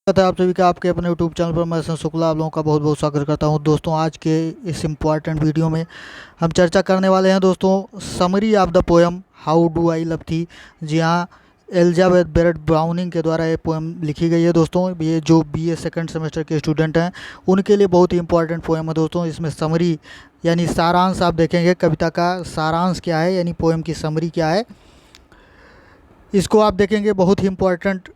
स्वागत है आप सभी का आपके अपने यूट्यूब चैनल पर। मैं संत शुक्ला आप लोगों का बहुत बहुत स्वागत करता हूं। दोस्तों आज के इस इम्पॉर्टेंट वीडियो में हम चर्चा करने वाले हैं दोस्तों summary of the poem how do I love थी। जी हाँ, एलिजाबेथ बेरेट ब्राउनिंग के द्वारा ये पोएम लिखी गई है दोस्तों। ये जो बीए सेकंड सेमेस्टर के स्टूडेंट हैं उनके लिए बहुत ही इंपॉर्टेंट पोएम है दोस्तों। इसमें समरी यानी सारांश आप देखेंगे, कविता का सारांश क्या है यानी पोएम की समरी क्या है, इसको आप देखेंगे। बहुत ही इम्पोर्टेंट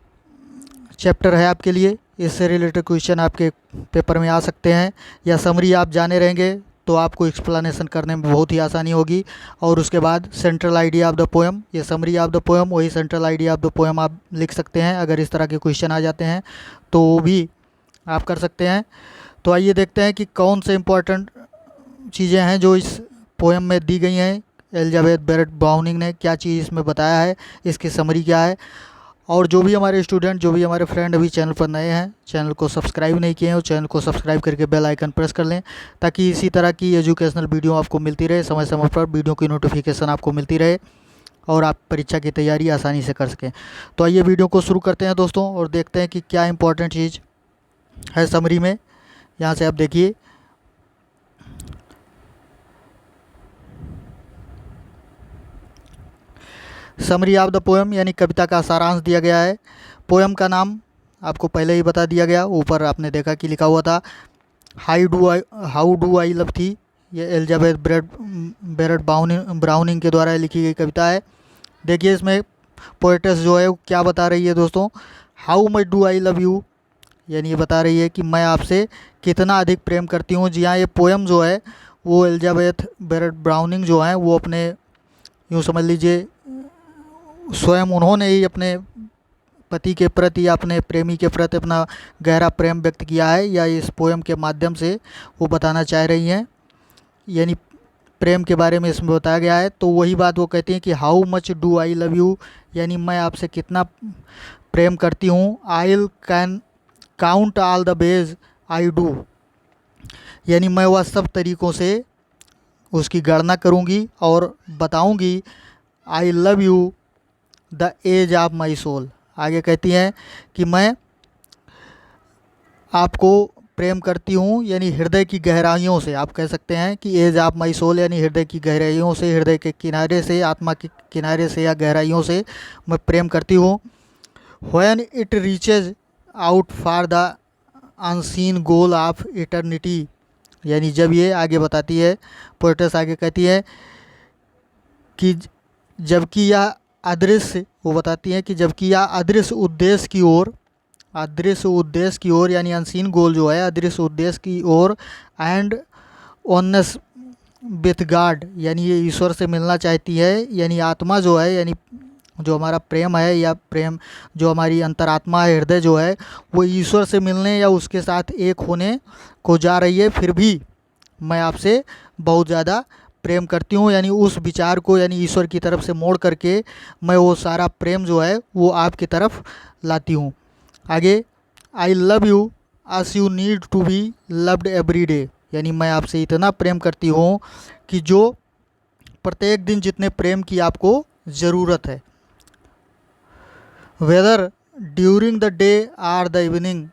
चैप्टर है आपके लिए। इससे रिलेटेड क्वेश्चन आपके पेपर में आ सकते हैं, या समरी आप जाने रहेंगे तो आपको एक्सप्लेनेशन करने में बहुत ही आसानी होगी। और उसके बाद central idea of the poem, ये समरी ऑफ द पोएम वही central idea of the poem आप लिख सकते हैं। अगर इस तरह के क्वेश्चन आ जाते हैं तो वो भी आप कर सकते हैं। तो आइए देखते हैं कि कौन से इम्पोर्टेंट चीज़ें हैं जो इस पोएम में दी गई हैं। एलिजाबेथ बेरेट ब्राउनिंग ने क्या चीज़ इसमें बताया है, इसकी समरी क्या है। और जो भी हमारे स्टूडेंट, जो भी हमारे फ्रेंड अभी चैनल पर नए हैं, चैनल को सब्सक्राइब नहीं किए हैं, और चैनल को सब्सक्राइब करके बेल आइकन प्रेस कर लें, ताकि इसी तरह की एजुकेशनल वीडियो आपको मिलती रहे। समय समय पर वीडियो की नोटिफिकेशन आपको मिलती रहे और आप परीक्षा की तैयारी आसानी से कर सकें। तो आइए वीडियो को शुरू करते हैं दोस्तों, और देखते हैं कि क्या इंपॉर्टेंट चीज़ है समरी में। यहाँ से आप देखिए, समरी ऑफ द पोएम यानी कविता का सारांश दिया गया है। पोएम का नाम आपको पहले ही बता दिया गया, ऊपर आपने देखा कि लिखा हुआ था हाउ डू आई लव थी। ये एलिजाबेथ बेरेट ब्राउनिंग के द्वारा लिखी गई कविता है। देखिए इसमें पोएटेस जो है वो क्या बता रही है दोस्तों। How much do I love you, यानी ये बता रही है कि मैं आपसे कितना अधिक प्रेम करती हूँ। जी हाँ, ये पोएम जो है वो एलिजाबेथ बेरेट ब्राउनिंग जो है वो अपने, यूँ समझ लीजिए, स्वयं उन्होंने ही अपने पति के प्रति या अपने प्रेमी के प्रति अपना गहरा प्रेम व्यक्त किया है, या इस पोएम के माध्यम से वो बताना चाह रही हैं। यानी प्रेम के बारे में इसमें बताया गया है। तो वही बात वो कहती हैं कि how much do I love you, यानी मैं आपसे कितना प्रेम करती हूँ। I can count all the ways I do, यानी मैं वह सब तरीक़ों से उसकी गणना करूँगी और बताऊँगी। I love you the age of my soul, आगे कहती हैं कि मैं आपको प्रेम करती हूँ, यानी हृदय की गहराइयों से। आप कह सकते हैं कि एज ऑफ माई सोल यानी हृदय की गहराइयों से, हृदय के किनारे से, आत्मा के किनारे से या गहराइयों से मैं प्रेम करती हूँ। When it reaches out for the unseen goal of eternity, यानी जब ये आगे बताती है, पोएटेस आगे कहती है कि जबकि यह अदृश्य, वो बताती हैं कि जबकि यह अदृश्य उद्देश्य की ओर, अदृश्य उद्देश्य की ओर यानी अनसीन गोल जो है अदृश्य उद्देश्य की ओर, एंड ओननेस विथ गॉड, यानी ये ईश्वर से मिलना चाहती है। यानी आत्मा जो है, यानी जो हमारा प्रेम है या प्रेम जो हमारी अंतरात्मा है, हृदय जो है, वो ईश्वर से मिलने या उसके साथ एक होने को जा रही है। फिर भी मैं आपसे बहुत ज़्यादा प्रेम करती हूँ, यानी उस विचार को, यानी ईश्वर की तरफ से मोड़ करके मैं वो सारा प्रेम जो है वो आपकी तरफ लाती हूँ। आगे, I love you as you need to be loved every day, यानी मैं आपसे इतना प्रेम करती हूँ कि जो प्रत्येक दिन जितने प्रेम की आपको ज़रूरत है। Whether during the day or the evening,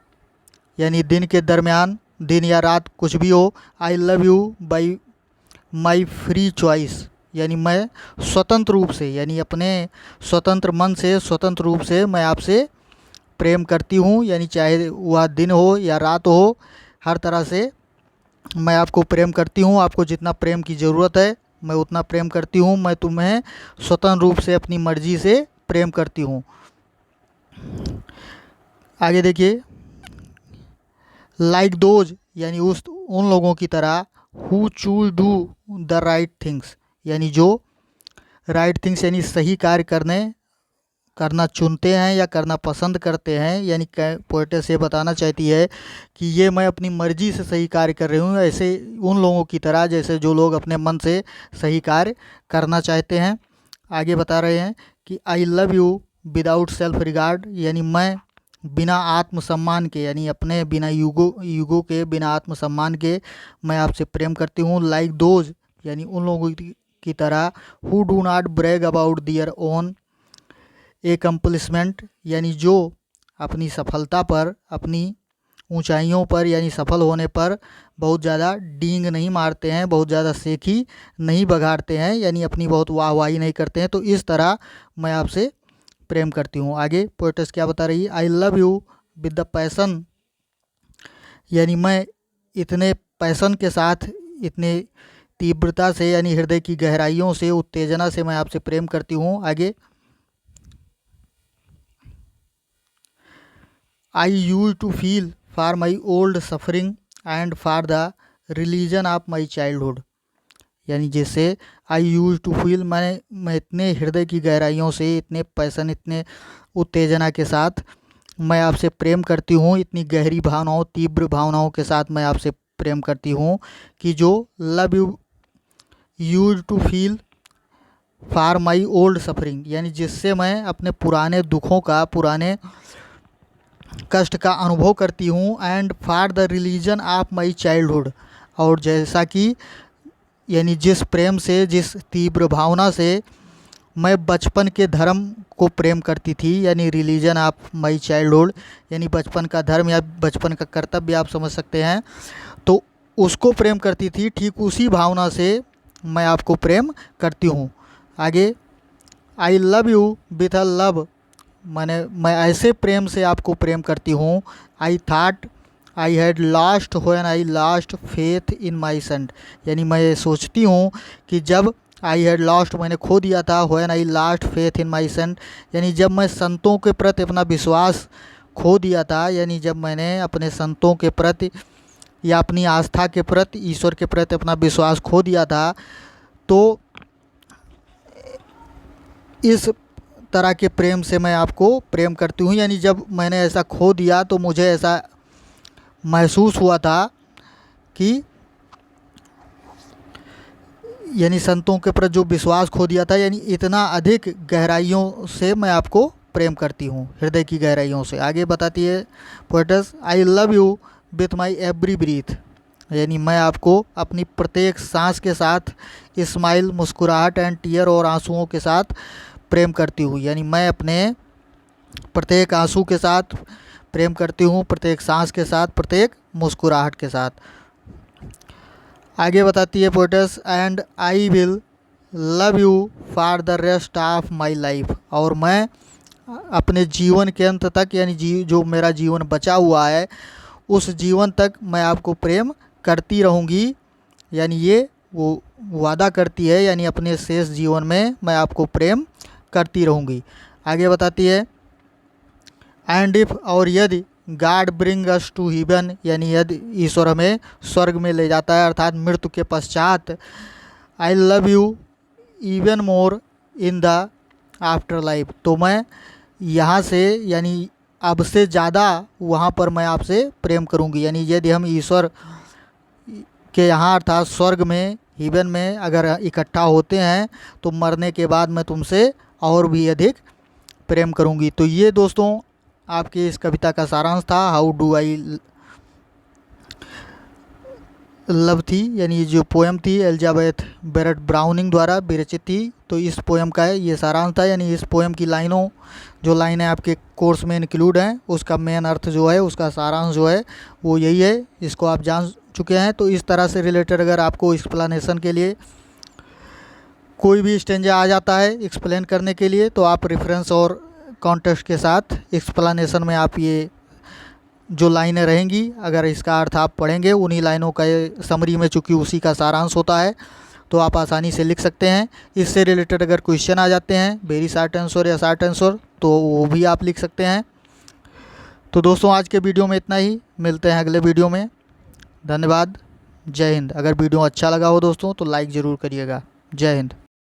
यानी दिन के दरमियान, दिन या रात कुछ भी हो। आई love you by my free choice, यानी मैं स्वतंत्र रूप से, यानी अपने स्वतंत्र मन से, स्वतंत्र रूप से मैं आपसे प्रेम करती हूँ। यानी चाहे वह दिन हो या रात हो, हर तरह से मैं आपको प्रेम करती हूँ। आपको जितना प्रेम की ज़रूरत है मैं उतना प्रेम करती हूँ। मैं तुम्हें स्वतंत्र रूप से अपनी मर्जी से प्रेम करती हूँ। आगे देखिए, लाइक दोज, यानी उन लोगों की तरह, who choose do the right things, यानी जो राइट थिंग्स यानी सही कार्य करना चुनते हैं या करना पसंद करते हैं। यानी पोएटेस ये बताना चाहती है कि ये मैं अपनी मर्जी से सही कार्य कर रही हूँ, ऐसे उन लोगों की तरह जैसे जो लोग अपने मन से सही कार्य करना चाहते हैं। आगे बता रहे हैं कि आई love you without self regard, यानी मैं बिना आत्मसम्मान के, यानी अपने बिना ईगो के, बिना आत्मसम्मान के मैं आपसे प्रेम करती हूँ। लाइक दोज, यानी उन लोगों की तरह, who do not brag about their own accomplishment, यानी जो अपनी सफलता पर, अपनी ऊंचाइयों पर यानी सफल होने पर बहुत ज़्यादा डींग नहीं मारते हैं, बहुत ज़्यादा सेखी नहीं बघाड़ते हैं, यानी अपनी बहुत वाहवाही नहीं करते हैं। तो इस तरह मैं आपसे प्रेम करती हूँ। आगे पोएट्स क्या बता रही है, आई love you with the passion, यानी मैं इतने पैसन के साथ, इतने तीव्रता से, यानी हृदय की गहराइयों से, उत्तेजना से मैं आपसे प्रेम करती हूँ। आगे, I used to feel for my old suffering and for the religion of my childhood, यानी जैसे आई यूज टू फील, मैं इतने हृदय की गहराइयों से, इतने पैसन, इतने उत्तेजना के साथ मैं आपसे प्रेम करती हूँ, इतनी गहरी भावनाओं, तीव्र भावनाओं के साथ मैं आपसे प्रेम करती हूँ कि जो love you use to feel for my old suffering, यानी जिससे मैं अपने पुराने दुखों का, पुराने कष्ट का अनुभव करती हूँ, and for the religion of my childhood, और जैसा कि, यानी जिस प्रेम से, जिस तीव्र भावना से मैं बचपन के धर्म को प्रेम करती थी, यानी रिलीजन ऑफ माई चाइल्डहुड, यानी बचपन का धर्म या बचपन का कर्तव्य आप समझ सकते हैं, तो उसको प्रेम करती थी, ठीक उसी भावना से मैं आपको प्रेम करती हूँ। आगे, I love you with a love, मैं ऐसे प्रेम से आपको प्रेम करती हूँ, I thought I had lost when I lost faith in my son, यानी मैं सोचती हूँ कि जब आई हैड लॉस्ट, मैंने खो दिया था, when I lost faith in my son, यानी जब मैं संतों के प्रति अपना विश्वास खो दिया था, यानी जब मैंने अपने संतों के प्रति या अपनी आस्था के प्रति, ईश्वर के प्रति अपना विश्वास खो दिया था, तो इस तरह के प्रेम से मैं आपको प्रेम करती हूँ, यानी जब मैंने ऐसा खो दिया तो मुझे ऐसा महसूस हुआ था कि, यानी संतों के प्रति जो विश्वास खो दिया था, यानी इतना अधिक गहराइयों से मैं आपको प्रेम करती हूँ, हृदय की गहराइयों से। आगे बताती है poets, I love you with my every breath, यानी मैं आपको अपनी प्रत्येक सांस के साथ, स्माइल, मुस्कुराहट एंड टीयर, और आंसुओं के साथ प्रेम करती हूँ, यानी मैं अपने प्रत्येक आंसू के साथ प्रेम करती हूँ, प्रत्येक सांस के साथ, प्रत्येक मुस्कुराहट के साथ। आगे बताती है poets, and I will love you for the rest of my life, और मैं अपने जीवन के अंत तक, यानी जो मेरा जीवन बचा हुआ है उस जीवन तक मैं आपको प्रेम करती रहूँगी, यानी ये वो वादा करती है, यानी अपने शेष जीवन में मैं आपको प्रेम करती रहूँगी। आगे बताती है, एंड इफ़, और यदि God bring us to heaven, यानी यदि ईश्वर हमें स्वर्ग में ले जाता है, अर्थात मृत्यु के पश्चात, आई love you even more in the after life, तो मैं यहाँ से, यानी अब से ज़्यादा वहाँ पर मैं आपसे प्रेम करूँगी, यानी यदि हम ईश्वर के यहाँ, अर्थात स्वर्ग में, हेवन में अगर इकट्ठा होते हैं, तो मरने के बाद मैं तुमसे और भी अधिक प्रेम करूँगी। तो ये दोस्तों आपकी इस कविता का सारांश था, हाउ डू आई लव थी, यानी जो पोएम थी एलिजाबेथ बेरेट ब्राउनिंग द्वारा विरचित थी। तो इस पोएम का ये सारांश था, यानी इस पोएम की लाइनों, जो लाइनें आपके कोर्स में इंक्लूड हैं, उसका मेन अर्थ जो है, उसका सारांश जो है वो यही है, इसको आप जान चुके हैं। तो इस तरह से रिलेटेड अगर आपको एक्सप्लेनेशन के लिए कोई भी स्टेंजा आ जाता है एक्सप्लेन करने के लिए, तो आप रेफरेंस और कॉन्टेक्स्ट के साथ एक्सप्लेनेशन में आप ये जो लाइनें रहेंगी, अगर इसका अर्थ आप पढ़ेंगे, उन्हीं लाइनों का समरी में, चूँकि उसी का सारांश होता है, तो आप आसानी से लिख सकते हैं। इससे रिलेटेड अगर क्वेश्चन आ जाते हैं, वेरी शॉर्ट आंसर या शॉर्ट आंसर, तो वो भी आप लिख सकते हैं। तो दोस्तों आज के वीडियो में इतना ही, मिलते हैं अगले वीडियो में। धन्यवाद, जय हिंद। अगर वीडियो अच्छा लगा हो दोस्तों तो लाइक ज़रूर करिएगा। जय हिंद।